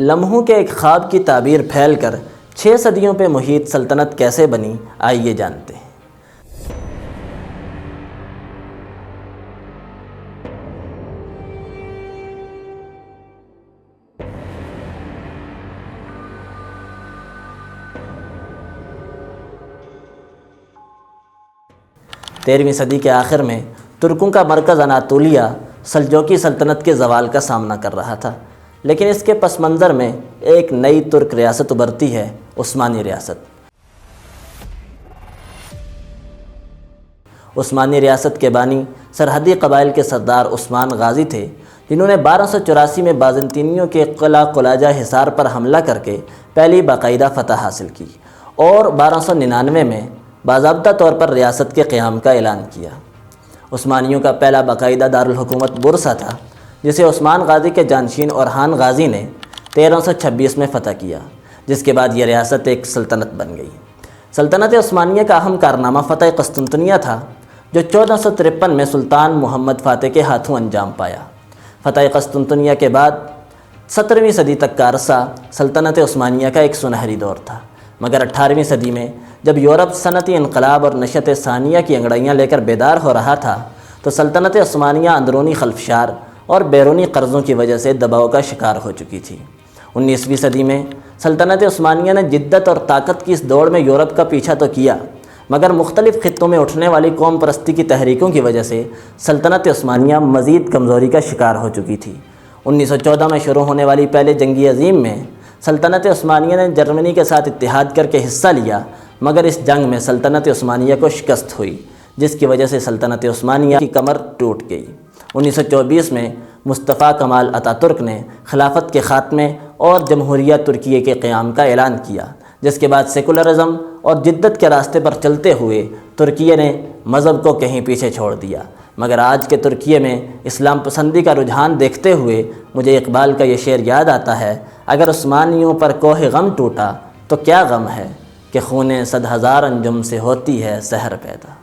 لمحوں کے ایک خواب کی تعبیر پھیل کر 6 صدیوں پہ محیط سلطنت کیسے بنی، آئیے جانتے ہیں۔ 13ویں صدی کے آخر میں ترکوں کا مرکز اناطولیہ سلجوقی سلطنت کے زوال کا سامنا کر رہا تھا، لیکن اس کے پس منظر میں ایک نئی ترک ریاست ابھرتی ہے، عثمانی ریاست۔ عثمانی ریاست کے بانی سرحدی قبائل کے سردار عثمان غازی تھے، جنہوں نے 1284 میں بازنطینیوں کے قلعہ قلاجہ حصار پر حملہ کر کے پہلی باقاعدہ فتح حاصل کی اور 1299 میں باضابطہ طور پر ریاست کے قیام کا اعلان کیا۔ عثمانیوں کا پہلا باقاعدہ دارالحکومت بورسا تھا، جسے عثمان غازی کے جانشین اورحان غازی نے 1326 میں فتح کیا، جس کے بعد یہ ریاست ایک سلطنت بن گئی۔ سلطنت عثمانیہ کا اہم کارنامہ فتح قسطنطنیہ تھا، جو 1453 میں سلطان محمد فاتح کے ہاتھوں انجام پایا۔ فتح قسطنطنیہ کے بعد 17ویں صدی تک کا عرصہ سلطنت عثمانیہ کا ایک سنہری دور تھا، مگر 18ویں صدی میں جب یورپ صنعتی انقلاب اور نشأت ثانیہ کی انگڑیاں لے کر بیدار ہو رہا تھا، تو سلطنت عثمانیہ اندرونی خلفشار اور بیرونی قرضوں کی وجہ سے دباؤ کا شکار ہو چکی تھی۔ 19ویں صدی میں سلطنت عثمانیہ نے جدت اور طاقت کی اس دوڑ میں یورپ کا پیچھا تو کیا، مگر مختلف خطوں میں اٹھنے والی قوم پرستی کی تحریکوں کی وجہ سے سلطنت عثمانیہ مزید کمزوری کا شکار ہو چکی تھی۔ 1914 میں شروع ہونے والی پہلے جنگ عظیم میں سلطنت عثمانیہ نے جرمنی کے ساتھ اتحاد کر کے حصہ لیا، مگر اس جنگ میں سلطنت عثمانیہ کو شکست ہوئی، جس کی وجہ سے سلطنت عثمانیہ کی کمر ٹوٹ گئی۔ 1924 میں مصطفیٰ کمال اتاتürk ترک نے خلافت کے خاتمے اور جمہوریہ ترکیہ کے قیام کا اعلان کیا، جس کے بعد سیکولرزم اور جدت کے راستے پر چلتے ہوئے ترکیہ نے مذہب کو کہیں پیچھے چھوڑ دیا۔ مگر آج کے ترکیہ میں اسلام پسندی کا رجحان دیکھتے ہوئے مجھے اقبال کا یہ شعر یاد آتا ہے: اگر عثمانیوں پر کوہ غم ٹوٹا تو کیا غم ہے، کہ خون 100,000 انجم سے ہوتی ہے سحر پیدا۔